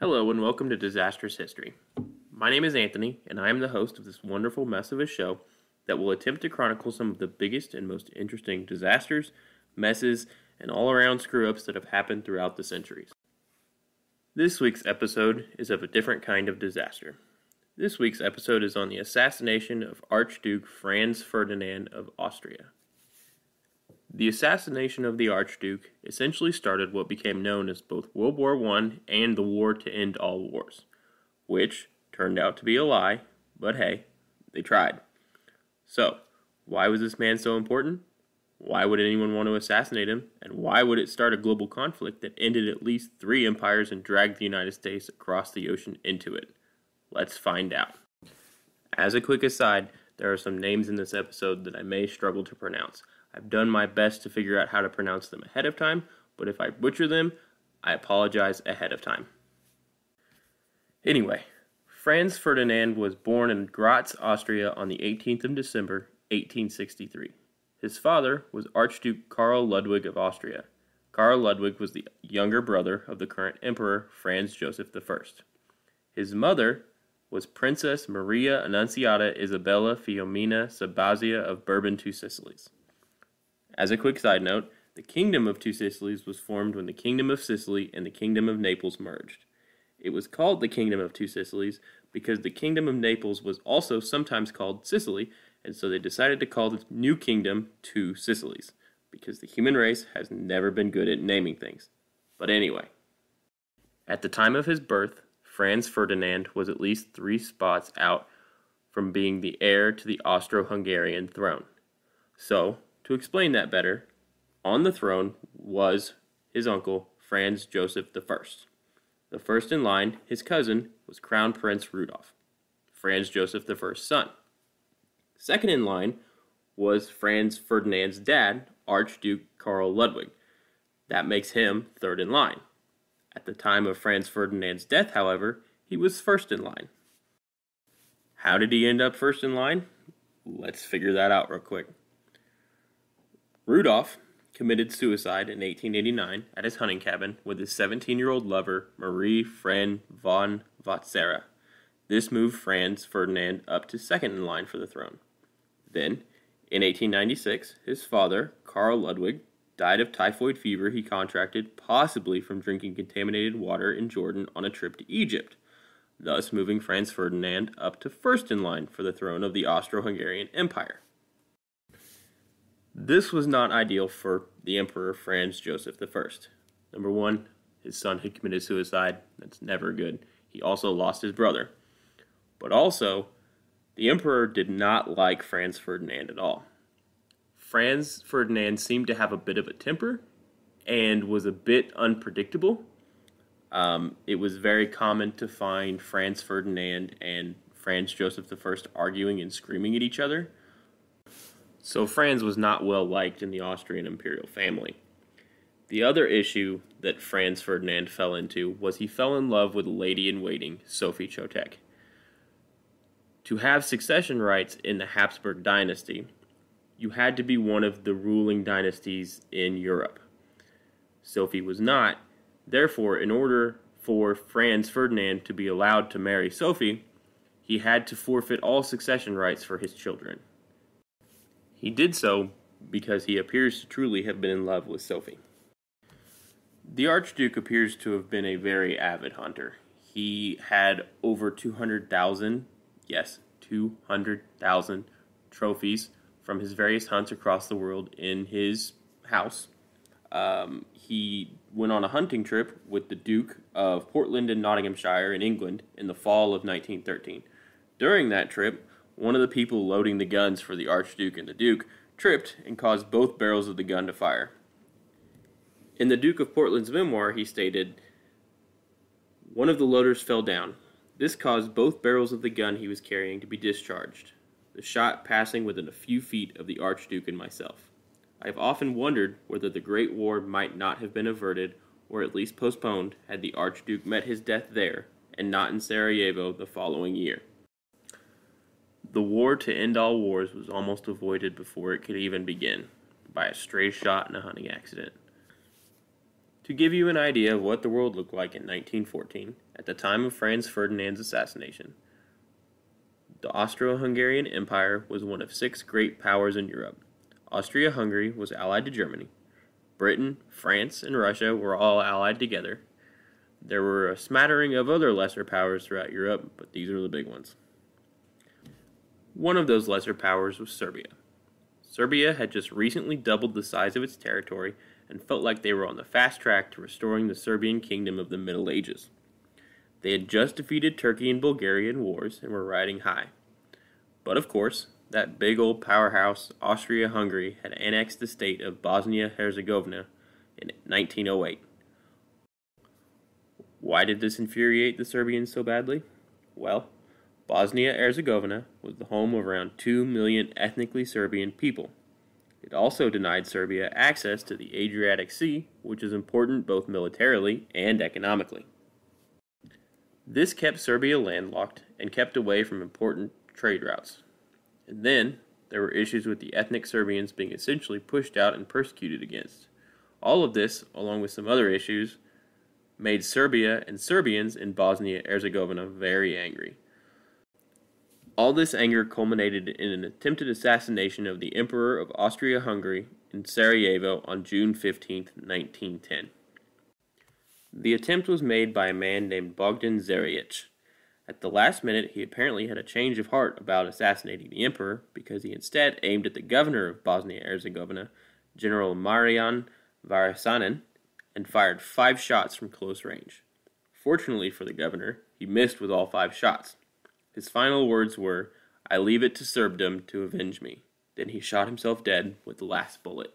Hello and welcome to Disastrous History. My name is Anthony, and I am the host of this wonderful mess of a show that will attempt to chronicle some of the biggest and most interesting disasters, messes, and all-around screw-ups that have happened throughout the centuries. This week's episode is of a different kind of disaster. This week's episode is on the assassination of Archduke Franz Ferdinand of Austria. The assassination of the Archduke essentially started what became known as both World War I and the War to End All Wars, which turned out to be a lie, but hey, they tried. So, why was this man so important? Why would anyone want to assassinate him? And why would it start a global conflict that ended at least 3 empires and dragged the United States across the ocean into it? Let's find out. As a quick aside, there are some names in this episode that I may struggle to pronounce. I've done my best to figure out how to pronounce them ahead of time, but if I butcher them, I apologize ahead of time. Anyway, Franz Ferdinand was born in Graz, Austria on the 18th of December, 1863. His father was Archduke Karl Ludwig of Austria. Karl Ludwig was the younger brother of the current emperor, Franz Joseph I. His mother was Princess Maria Annunziata Isabella Filomena Sabazia of Bourbon Two Sicilies. As a quick side note, the Kingdom of Two Sicilies was formed when the Kingdom of Sicily and the Kingdom of Naples merged. It was called the Kingdom of Two Sicilies because the Kingdom of Naples was also sometimes called Sicily, and so they decided to call the new kingdom Two Sicilies, because the human race has never been good at naming things. But anyway, at the time of his birth, Franz Ferdinand was at least 3 spots out from being the heir to the Austro-Hungarian throne. So, to explain that better, on the throne was his uncle, Franz Joseph I. The first in line, his cousin, was Crown Prince Rudolf, Franz Joseph I's son. Second in line was Franz Ferdinand's dad, Archduke Karl Ludwig. That makes him third in line. At the time of Franz Ferdinand's death, however, he was first in line. How did he end up first in line? Let's figure that out real quick. Rudolf committed suicide in 1889 at his hunting cabin with his 17-year-old lover, Marie Fran von Vatsera. This moved Franz Ferdinand up to second in line for the throne. Then, in 1896, his father, Karl Ludwig, died of typhoid fever he contracted possibly from drinking contaminated water in Jordan on a trip to Egypt, thus moving Franz Ferdinand up to first in line for the throne of the Austro-Hungarian Empire. This was not ideal for the Emperor Franz Joseph I. Number one, his son had committed suicide. That's never good. He also lost his brother. But also, the Emperor did not like Franz Ferdinand at all. Franz Ferdinand seemed to have a bit of a temper and was a bit unpredictable. It was very common to find Franz Ferdinand and Franz Joseph I arguing and screaming at each other. So Franz was not well liked in the Austrian imperial family. The other issue that Franz Ferdinand fell into was he fell in love with lady-in-waiting Sophie Chotek. To have succession rights in the Habsburg dynasty, you had to be one of the ruling dynasties in Europe. Sophie was not. Therefore, in order for Franz Ferdinand to be allowed to marry Sophie, he had to forfeit all succession rights for his children. He did so because he appears to truly have been in love with Sophie. The Archduke appears to have been a very avid hunter. He had over 200,000, yes, 200,000 trophies from his various hunts across the world in his house. He went on a hunting trip with the Duke of Portland and Nottinghamshire in England in the fall of 1913. During that trip, one of the people loading the guns for the Archduke and the Duke tripped and caused both barrels of the gun to fire. In the Duke of Portland's memoir, he stated, "One of the loaders fell down. This caused both barrels of the gun he was carrying to be discharged, the shot passing within a few feet of the Archduke and myself. I have often wondered whether the Great War might not have been averted, or at least postponed, had the Archduke met his death there, and not in Sarajevo the following year." The war to end all wars was almost avoided before it could even begin, by a stray shot in a hunting accident. To give you an idea of what the world looked like in 1914, at the time of Franz Ferdinand's assassination, the Austro-Hungarian Empire was one of 6 great powers in Europe. Austria-Hungary was allied to Germany. Britain, France, and Russia were all allied together. There were a smattering of other lesser powers throughout Europe, but these are the big ones. One of those lesser powers was Serbia. Serbia had just recently doubled the size of its territory and felt like they were on the fast track to restoring the Serbian kingdom of the Middle Ages. They had just defeated Turkey and Bulgaria in wars and were riding high. But of course, that big old powerhouse, Austria-Hungary, had annexed the state of Bosnia-Herzegovina in 1908. Why did this infuriate the Serbians so badly? Well, Bosnia-Herzegovina was the home of around 2 million ethnically Serbian people. It also denied Serbia access to the Adriatic Sea, which is important both militarily and economically. This kept Serbia landlocked and kept away from important trade routes. And then, there were issues with the ethnic Serbians being essentially pushed out and persecuted against. All of this, along with some other issues, made Serbia and Serbians in Bosnia-Herzegovina very angry. All this anger culminated in an attempted assassination of the Emperor of Austria-Hungary in Sarajevo on June 15, 1910. The attempt was made by a man named Bogdan Zaric. At the last minute, he apparently had a change of heart about assassinating the emperor because he instead aimed at the governor of Bosnia-Herzegovina, General Marijan Varasanin, and fired 5 shots from close range. Fortunately for the governor, he missed with all 5 shots. His final words were, "I leave it to Serbdom to avenge me." Then he shot himself dead with the last bullet.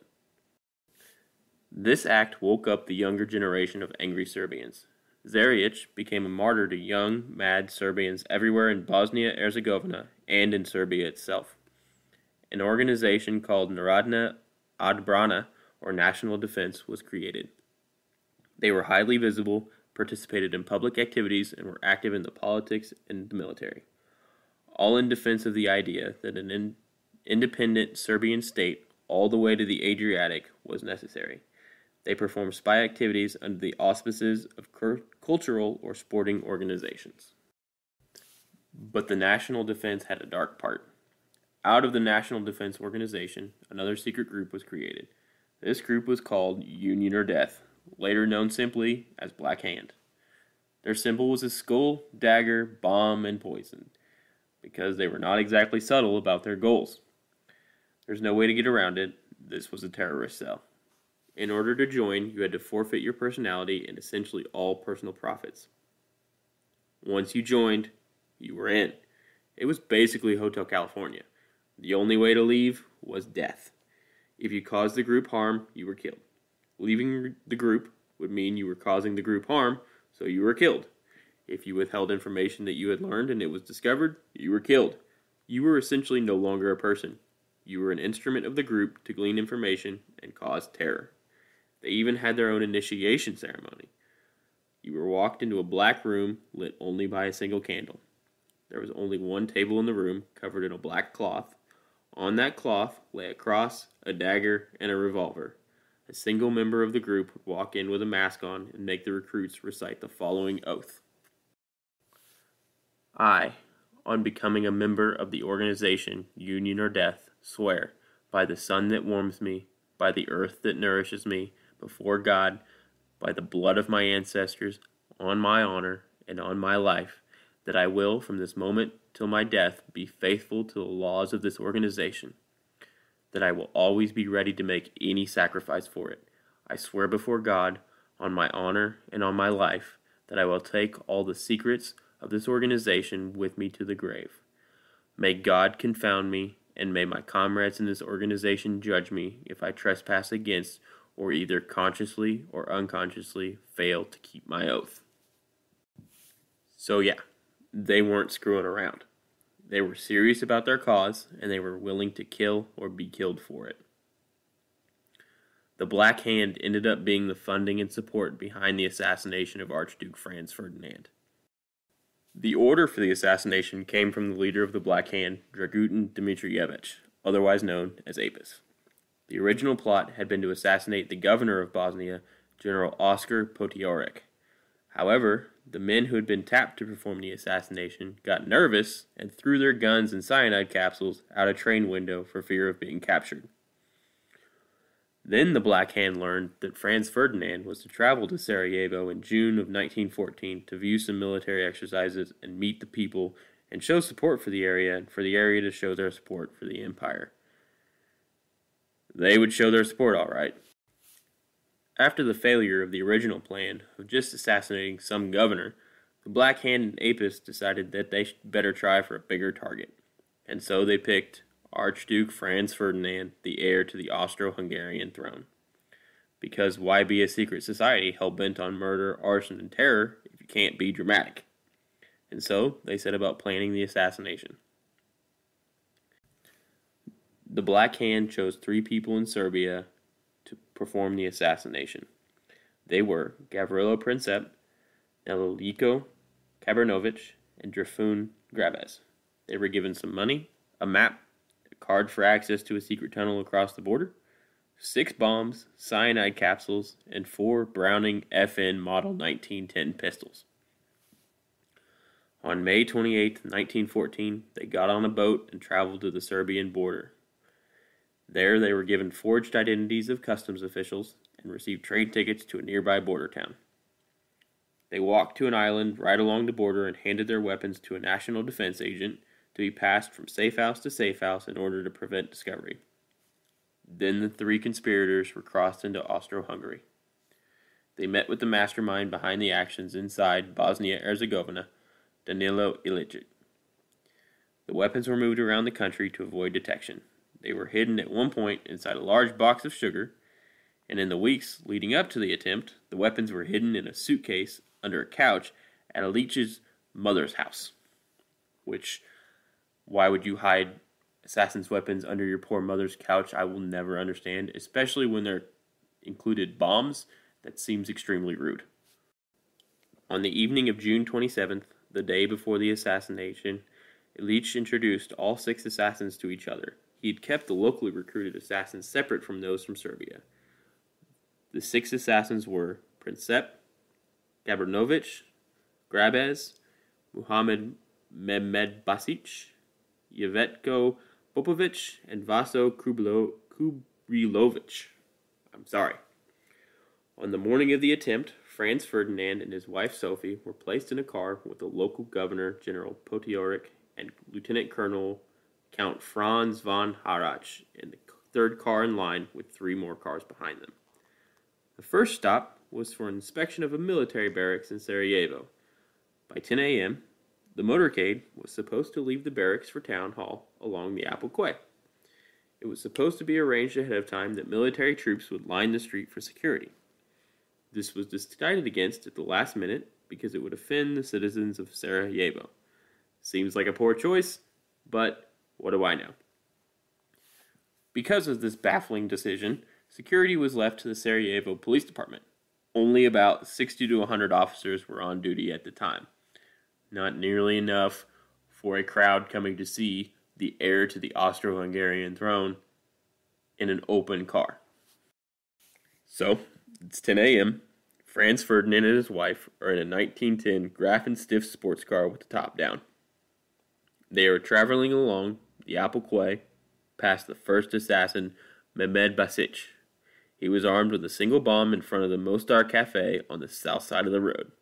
This act woke up the younger generation of angry Serbians. Zaric became a martyr to young, mad Serbians everywhere in Bosnia-Herzegovina and in Serbia itself. An organization called Narodna Odbrana, or National Defense, was created. They were highly visible, participated in public activities, and were active in the politics and the military. All in defense of the idea that an independent Serbian state, all the way to the Adriatic, was necessary. They performed spy activities under the auspices of cultural or sporting organizations. But the National Defense had a dark part. Out of the National Defense Organization, another secret group was created. This group was called Union or Death, later known simply as Black Hand. Their symbol was a skull, dagger, bomb, and poison, because they were not exactly subtle about their goals. There's no way to get around it. This was a terrorist cell. In order to join, you had to forfeit your personality and essentially all personal profits. Once you joined, you were in. It was basically Hotel California. The only way to leave was death. If you caused the group harm, you were killed. Leaving the group would mean you were causing the group harm, so you were killed. If you withheld information that you had learned and it was discovered, you were killed. You were essentially no longer a person. You were an instrument of the group to glean information and cause terror. They even had their own initiation ceremony. You were walked into a black room lit only by a single candle. There was only one table in the room covered in a black cloth. On that cloth lay a cross, a dagger, and a revolver. A single member of the group would walk in with a mask on and make the recruits recite the following oath. I, on becoming a member of the organization Union or Death, swear, by the sun that warms me, by the earth that nourishes me, before God, by the blood of my ancestors, on my honor, and on my life, that I will, from this moment till my death, be faithful to the laws of this organization, that I will always be ready to make any sacrifice for it. I swear before God, on my honor and on my life, that I will take all the secrets of this organization with me to the grave. May God confound me, and may my comrades in this organization judge me if I trespass against or either consciously or unconsciously fail to keep my oath. So yeah, they weren't screwing around. They were serious about their cause, and they were willing to kill or be killed for it. The Black Hand ended up being the funding and support behind the assassination of Archduke Franz Ferdinand. The order for the assassination came from the leader of the Black Hand, Dragutin Dmitrievich, otherwise known as Apis. The original plot had been to assassinate the governor of Bosnia, General Oskar Potiorek. However, the men who had been tapped to perform the assassination got nervous and threw their guns and cyanide capsules out a train window for fear of being captured. Then the Black Hand learned that Franz Ferdinand was to travel to Sarajevo in June of 1914 to view some military exercises and meet the people and show support for the area and for the area to show their support for the empire. They would show their support all right. After the failure of the original plan of just assassinating some governor, the Black Hand and Apis decided that they should better try for a bigger target, and so they picked Archduke Franz Ferdinand, the heir to the Austro-Hungarian throne. Because why be a secret society hell-bent on murder, arson, and terror if you can't be dramatic? And so they set about planning the assassination. The Black Hand chose 3 people in Serbia to perform the assassination. They were Gavrilo Princip, Neliko Kabranovic, and Drafun Grabez. They were given some money, a map, a card for access to a secret tunnel across the border, 6 bombs, cyanide capsules, and 4 Browning FN Model 1910 pistols. On May 28, 1914, they got on a boat and traveled to the Serbian border. There they were given forged identities of customs officials and received train tickets to a nearby border town. They walked to an island right along the border and handed their weapons to a national defense agent to be passed from safe house to safe house in order to prevent discovery. Then the 3 conspirators were crossed into Austro-Hungary. They met with the mastermind behind the actions inside Bosnia-Herzegovina, Danilo Iličić. The weapons were moved around the country to avoid detection. They were hidden at one point inside a large box of sugar, and in the weeks leading up to the attempt, the weapons were hidden in a suitcase under a couch at Iličić's mother's house. Which, why would you hide assassin's weapons under your poor mother's couch? I will never understand, especially when they're included bombs. That seems extremely rude. On the evening of June 27th, the day before the assassination, Iličić introduced all 6 assassins to each other. He had kept the locally recruited assassins separate from those from Serbia. The 6 assassins were Princip, Gabranovic, Grabez, Muhammad Mehmed Basic, Yvetko Popovic, and Vaso Kubrilovic. I'm sorry. On the morning of the attempt, Franz Ferdinand and his wife Sophie were placed in a car with the local governor, General Potiorek, and Lieutenant Colonel Count Franz von Harrach in the 3rd car in line with 3 more cars behind them. The first stop was for an inspection of a military barracks in Sarajevo. By 10 a.m., the motorcade was supposed to leave the barracks for town hall along the Apple Quay. It was supposed to be arranged ahead of time that military troops would line the street for security. This was decided against at the last minute because it would offend the citizens of Sarajevo. Seems like a poor choice, but what do I know? Because of this baffling decision, security was left to the Sarajevo Police Department. Only about 60 to 100 officers were on duty at the time. Not nearly enough for a crowd coming to see the heir to the Austro-Hungarian throne in an open car. So, it's 10 a.m. Franz Ferdinand and his wife are in a 1910 Grafenstift sports car with the top down. They are traveling along the Apple Quay past the first assassin, Mehmed Basic. He was armed with a single bomb in front of the Mostar Cafe on the south side of the road.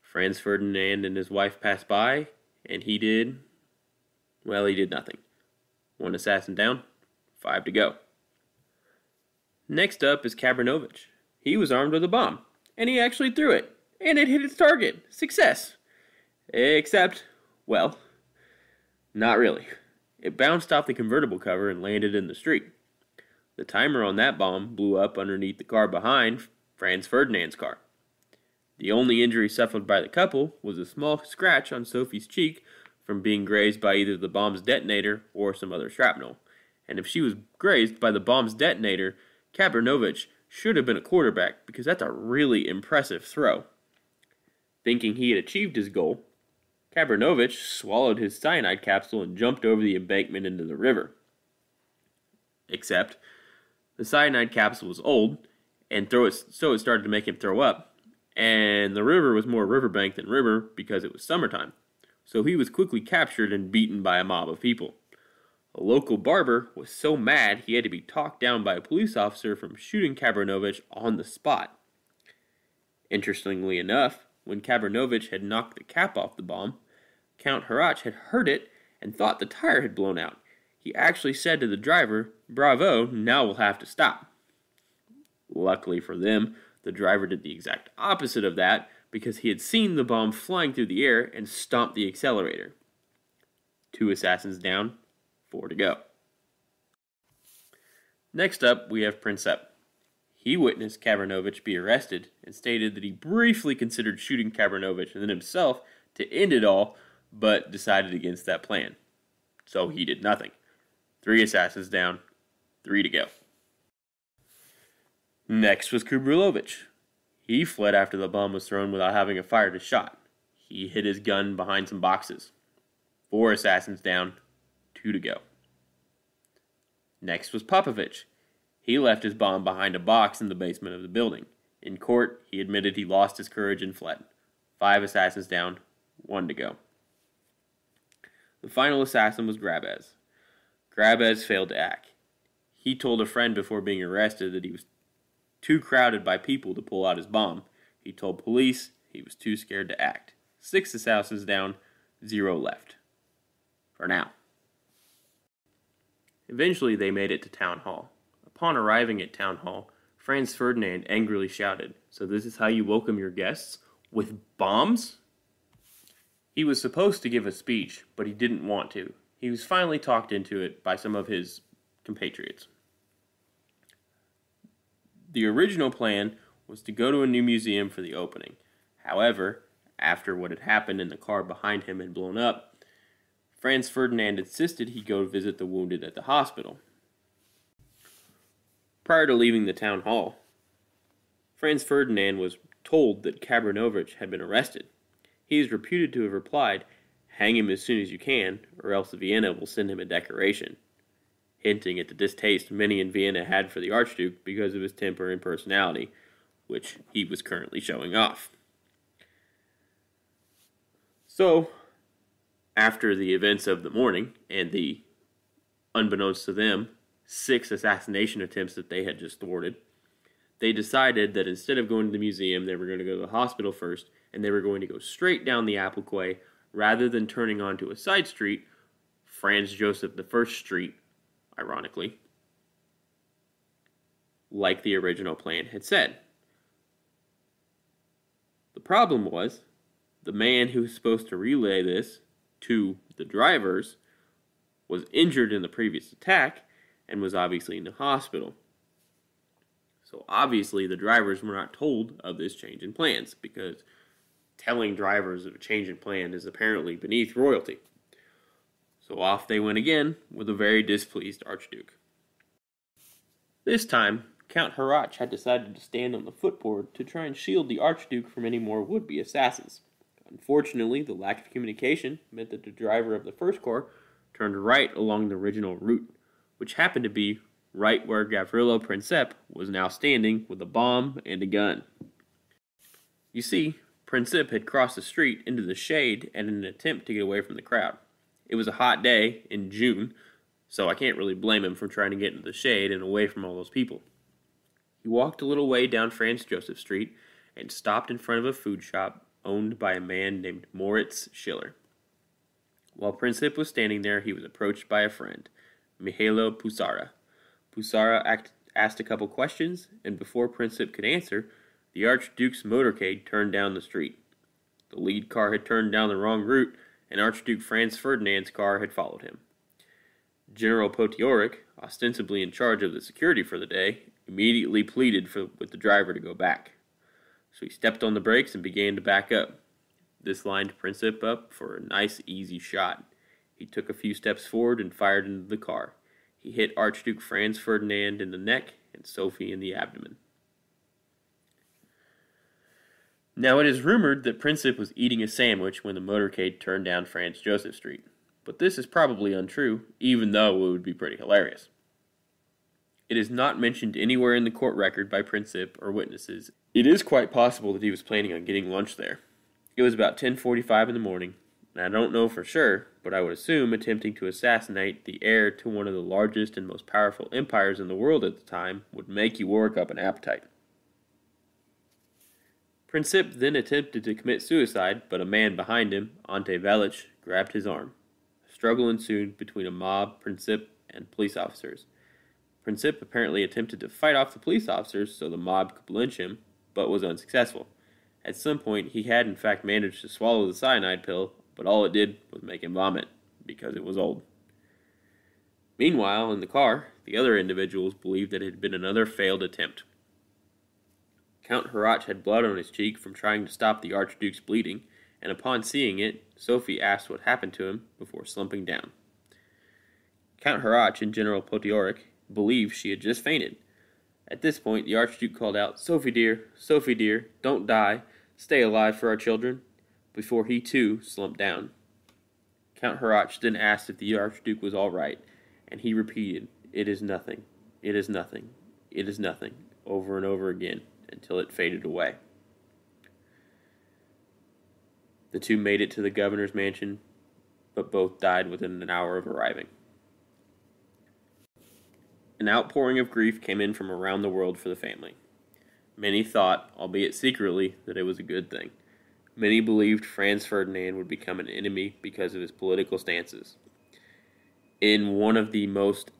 Franz Ferdinand and his wife passed by, and he did nothing. 1 assassin down, 5 to go. Next up is Kabranovic. He was armed with a bomb, and he actually threw it, and it hit its target. Success. Except, well, not really. It bounced off the convertible cover and landed in the street. The timer on that bomb blew up underneath the car behind Franz Ferdinand's car. The only injury suffered by the couple was a small scratch on Sophie's cheek from being grazed by either the bomb's detonator or some other shrapnel. And if she was grazed by the bomb's detonator, Kabranovic should have been a quarterback because that's a really impressive throw. Thinking he had achieved his goal, Kabranovic swallowed his cyanide capsule and jumped over the embankment into the river. Except, the cyanide capsule was old, and throw it, so it started to make him throw up. And the river was more riverbank than river because it was summertime. So he was quickly captured and beaten by a mob of people. A local barber was so mad he had to be talked down by a police officer from shooting Kabranovich on the spot. Interestingly enough, when Kabranovich had knocked the cap off the bomb, Count Harrach had heard it and thought the tire had blown out. He actually said to the driver, "Bravo, now we'll have to stop." Luckily for them, the driver did the exact opposite of that because he had seen the bomb flying through the air and stomped the accelerator. 2 assassins down, 4 to go. Next up, we have Princip. He witnessed Kabranovich be arrested and stated that he briefly considered shooting Kabranovich and then himself to end it all, but decided against that plan. So he did nothing. 3 assassins down, 3 to go. Next was Kubrilovich. He fled after the bomb was thrown without having fired a shot. He hid his gun behind some boxes. 4 assassins down, 2 to go. Next was Popovich. He left his bomb behind a box in the basement of the building. In court, he admitted he lost his courage and fled. 5 assassins down, 1 to go. The final assassin was Grabez. Grabez failed to act. He told a friend before being arrested that he was too crowded by people to pull out his bomb. He told police he was too scared to act. 6 assassins down, 0 left. For now. Eventually they made it to town hall. Upon arriving at town hall, Franz Ferdinand angrily shouted, "So this is how you welcome your guests? With bombs?" He was supposed to give a speech, but he didn't want to. He was finally talked into it by some of his compatriots. The original plan was to go to a new museum for the opening. However, after what had happened and the car behind him had blown up, Franz Ferdinand insisted he go visit the wounded at the hospital. Prior to leaving the town hall, Franz Ferdinand was told that Kabranovich had been arrested. He is reputed to have replied, "Hang him as soon as you can, or else Vienna will send him a decoration," hinting at the distaste many in Vienna had for the Archduke because of his temper and personality, which he was currently showing off. So, after the events of the morning and the, unbeknownst to them, 6 assassination attempts that they had just thwarted, they decided that instead of going to the museum, they were going to go to the hospital first, and they were going to go straight down the Apple Quay rather than turning onto a side street, Franz Joseph I Street, ironically, like the original plan had said. The problem was, the man who was supposed to relay this to the drivers was injured in the previous attack and was obviously in the hospital. So obviously the drivers were not told of this change in plans, because telling drivers of a change in plan is apparently beneath royalty. So off they went again with a very displeased Archduke. This time, Count Harrach had decided to stand on the footboard to try and shield the Archduke from any more would-be assassins. Unfortunately, the lack of communication meant that the driver of the first car turned right along the original route, which happened to be right where Gavrilo Princip was now standing with a bomb and a gun. You see, Princip had crossed the street into the shade in an attempt to get away from the crowd. It was a hot day in June, so I can't really blame him for trying to get into the shade and away from all those people. He walked a little way down Franz Joseph Street and stopped in front of a food shop owned by a man named Moritz Schiller. While Princip was standing there, he was approached by a friend, Mihailo Pusara. Pusara asked a couple questions, and before Princip could answer, the Archduke's motorcade turned down the street. The lead car had turned down the wrong route, and Archduke Franz Ferdinand's car had followed him. General Potiorek, ostensibly in charge of the security for the day, immediately pleaded with the driver to go back. So he stepped on the brakes and began to back up. This lined Princip up for a nice, easy shot. He took a few steps forward and fired into the car. He hit Archduke Franz Ferdinand in the neck and Sophie in the abdomen. Now it is rumored that Princip was eating a sandwich when the motorcade turned down Franz Joseph Street, but this is probably untrue, even though it would be pretty hilarious. It is not mentioned anywhere in the court record by Princip or witnesses. It is quite possible that he was planning on getting lunch there. It was about 10:45 in the morning, and I don't know for sure, but I would assume attempting to assassinate the heir to one of the largest and most powerful empires in the world at the time would make you work up an appetite. Princip then attempted to commit suicide, but a man behind him, Ante Velich, grabbed his arm. A struggle ensued between a mob, Princip, and police officers. Princip apparently attempted to fight off the police officers so the mob could lynch him, but was unsuccessful. At some point, he had in fact managed to swallow the cyanide pill, but all it did was make him vomit, because it was old. Meanwhile, in the car, the other individuals believed that it had been another failed attempt. Count Harrach had blood on his cheek from trying to stop the Archduke's bleeding, and upon seeing it, Sophie asked what happened to him before slumping down. Count Harrach and General Potiorek believed she had just fainted. At this point, the Archduke called out, Sophie dear, don't die, stay alive for our children," before he too slumped down. Count Harrach then asked if the Archduke was all right, and he repeated, "It is nothing, it is nothing, it is nothing," over and over again, until it faded away. The two made it to the governor's mansion, but both died within an hour of arriving. An outpouring of grief came in from around the world for the family. Many thought, albeit secretly, that it was a good thing. Many believed Franz Ferdinand would become an enemy because of his political stances. In one of the most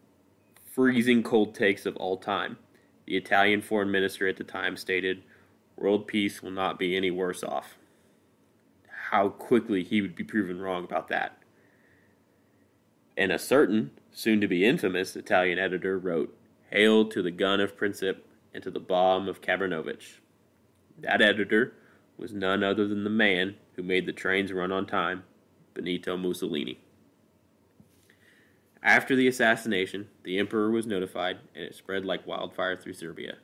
freezing cold takes of all time, the Italian foreign minister at the time stated, "World peace will not be any worse off." How quickly he would be proven wrong about that. And a certain, soon-to-be infamous, Italian editor wrote, "Hail to the gun of Princip and to the bomb of Kabranovich." That editor was none other than the man who made the trains run on time, Benito Mussolini. After the assassination, the emperor was notified, and it spread like wildfire through Serbia.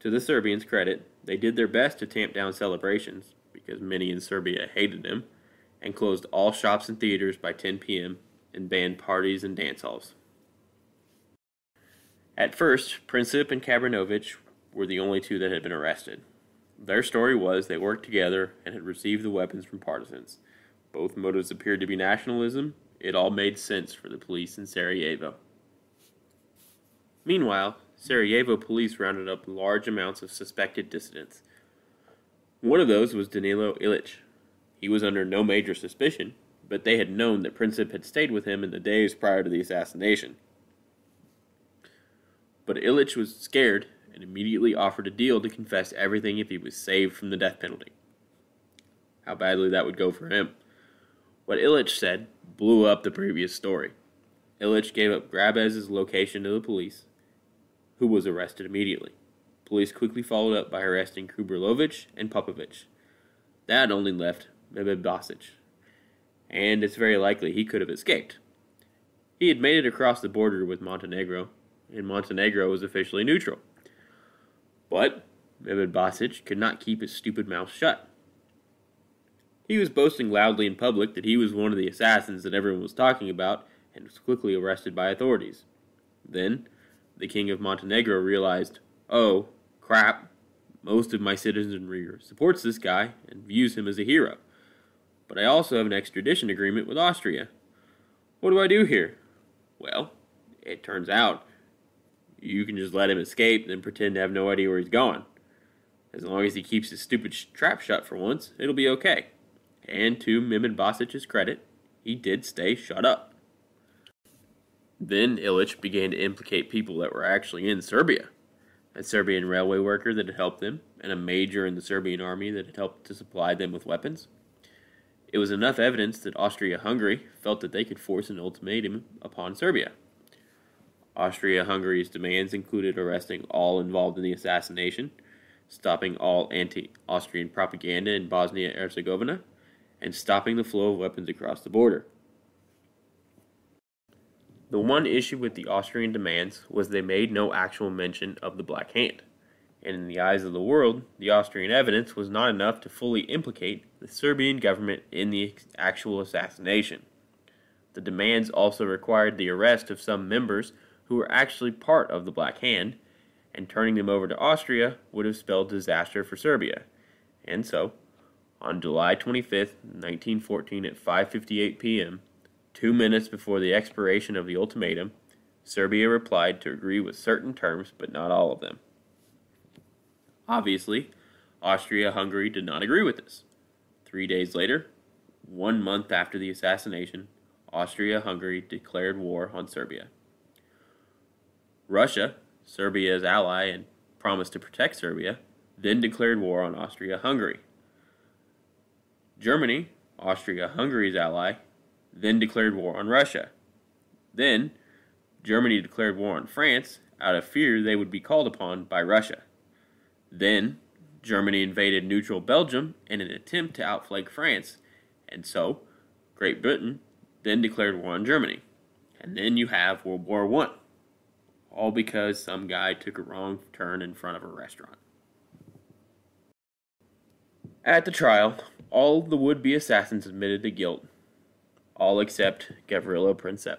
To the Serbians' credit, they did their best to tamp down celebrations, because many in Serbia hated him, and closed all shops and theaters by 10 p.m., and banned parties and dance halls. At first, Princip and Kabranovich were the only two that had been arrested. Their story was they worked together and had received the weapons from partisans. Both motives appeared to be nationalism. It all made sense for the police in Sarajevo. Meanwhile, Sarajevo police rounded up large amounts of suspected dissidents. One of those was Danilo Ilic. He was under no major suspicion, but they had known that Princip had stayed with him in the days prior to the assassination. But Ilic was scared and immediately offered a deal to confess everything if he was saved from the death penalty. How badly that would go for him. What Ilic said blew up the previous story. Ilic gave up Grabez's location to the police, who was arrested immediately. Police quickly followed up by arresting Kubrilovic and Popovic. That only left Mehmed Basic, and it's very likely he could have escaped. He had made it across the border with Montenegro, and Montenegro was officially neutral. But Mehmed Basic could not keep his stupid mouth shut. He was boasting loudly in public that he was one of the assassins that everyone was talking about, and was quickly arrested by authorities. Then, the king of Montenegro realized, "Oh, crap, most of my citizenry supports this guy and views him as a hero. But I also have an extradition agreement with Austria. What do I do here?" Well, it turns out you can just let him escape and then pretend to have no idea where he's going. As long as he keeps his stupid trap shut for once, it'll be okay. And to Mehmed Basic's credit, he did stay shut up. Then Ilic began to implicate people that were actually in Serbia. A Serbian railway worker that had helped them, and a major in the Serbian army that had helped to supply them with weapons. It was enough evidence that Austria-Hungary felt that they could force an ultimatum upon Serbia. Austria-Hungary's demands included arresting all involved in the assassination, stopping all anti-Austrian propaganda in Bosnia-Herzegovina, and stopping the flow of weapons across the border. The one issue with the Austrian demands was they made no actual mention of the Black Hand, and in the eyes of the world, the Austrian evidence was not enough to fully implicate the Serbian government in the actual assassination. The demands also required the arrest of some members who who were actually part of the Black Hand, and turning them over to Austria would have spelled disaster for Serbia. And so, on July 25th, 1914 at 5:58 p.m., 2 minutes before the expiration of the ultimatum, Serbia replied to agree with certain terms, but not all of them. Obviously, Austria-Hungary did not agree with this. 3 days later, 1 month after the assassination, Austria-Hungary declared war on Serbia. Russia, Serbia's ally and promised to protect Serbia, then declared war on Austria-Hungary. Germany, Austria-Hungary's ally, then declared war on Russia. Then, Germany declared war on France out of fear they would be called upon by Russia. Then, Germany invaded neutral Belgium in an attempt to outflank France, and so, Great Britain then declared war on Germany. And then you have World War I. All because some guy took a wrong turn in front of a restaurant. At the trial, all of the would-be assassins admitted to guilt, all except Gavrilo Princip.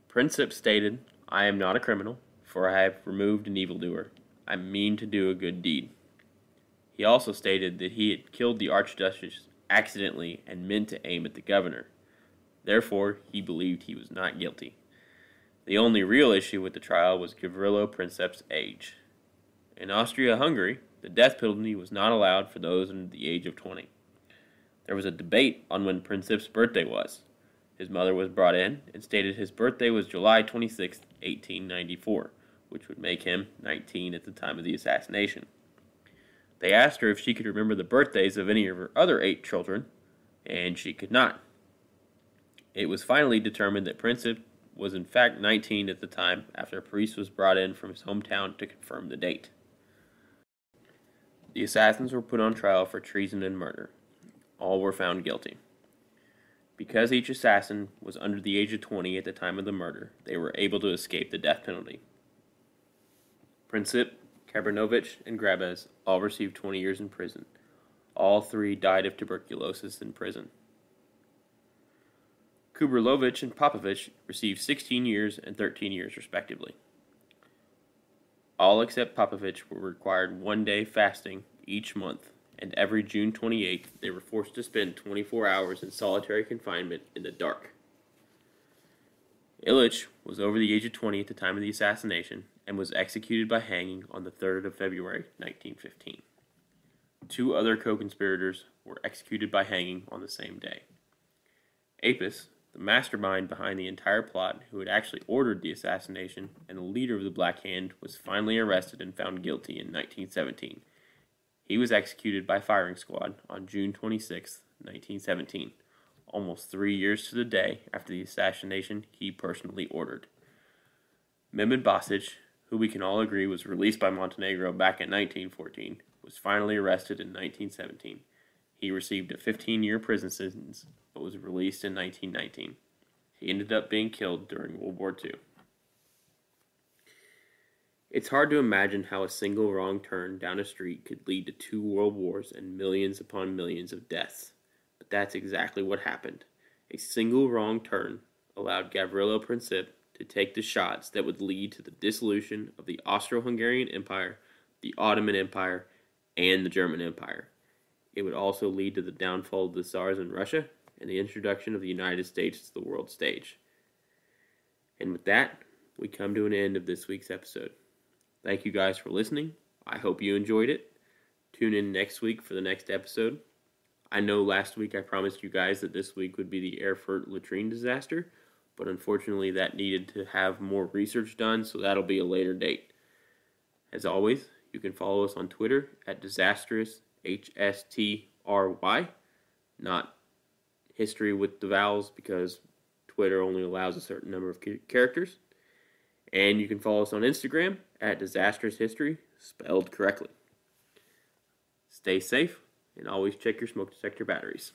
Princip stated, "I am not a criminal, for I have removed an evildoer. I mean to do a good deed." He also stated that he had killed the Archduchess accidentally and meant to aim at the governor. Therefore, he believed he was not guilty. The only real issue with the trial was Gavrilo Princip's age. In Austria-Hungary, the death penalty was not allowed for those under the age of 20. There was a debate on when Princip's birthday was. His mother was brought in and stated his birthday was July 26, 1894, which would make him 19 at the time of the assassination. They asked her if she could remember the birthdays of any of her other 8 children, and she could not. It was finally determined that Princip was in fact 19 at the time after a priest was brought in from his hometown to confirm the date. The assassins were put on trial for treason and murder. All were found guilty. Because each assassin was under the age of 20 at the time of the murder, they were able to escape the death penalty. Princip, Kabranovich, and Grabez all received 20 years in prison. All 3 died of tuberculosis in prison. Kubrilovich and Popovich received 16 years and 13 years respectively. All except Popovich were required 1 day fasting each month, and every June 28th they were forced to spend 24 hours in solitary confinement in the dark. Illich was over the age of 20 at the time of the assassination and was executed by hanging on the 3rd of February 1915. 2 other co-conspirators were executed by hanging on the same day. Apis, the mastermind behind the entire plot who had actually ordered the assassination and the leader of the Black Hand, was finally arrested and found guilty in 1917. He was executed by firing squad on June 26, 1917, almost 3 years to the day after the assassination he personally ordered. Mehmed Basic, who we can all agree was released by Montenegro back in 1914, was finally arrested in 1917. He received a 15-year prison sentence, but was released in 1919. He ended up being killed during World War II. It's hard to imagine how a single wrong turn down a street could lead to 2 world wars and millions upon millions of deaths. But that's exactly what happened. A single wrong turn allowed Gavrilo Princip to take the shots that would lead to the dissolution of the Austro-Hungarian Empire, the Ottoman Empire, and the German Empire. It would also lead to the downfall of the Tsars in Russia and the introduction of the United States to the world stage. And with that, we come to an end of this week's episode. Thank you guys for listening. I hope you enjoyed it. Tune in next week for the next episode. I know last week I promised you guys that this week would be the Erfurt latrine disaster, but unfortunately that needed to have more research done, so that'll be a later date. As always, you can follow us on Twitter at DisastrousHSTRY, not history with the vowels because Twitter only allows a certain number of characters. And you can follow us on Instagram at DisastrousHistory, spelled correctly. Stay safe and always check your smoke detector batteries.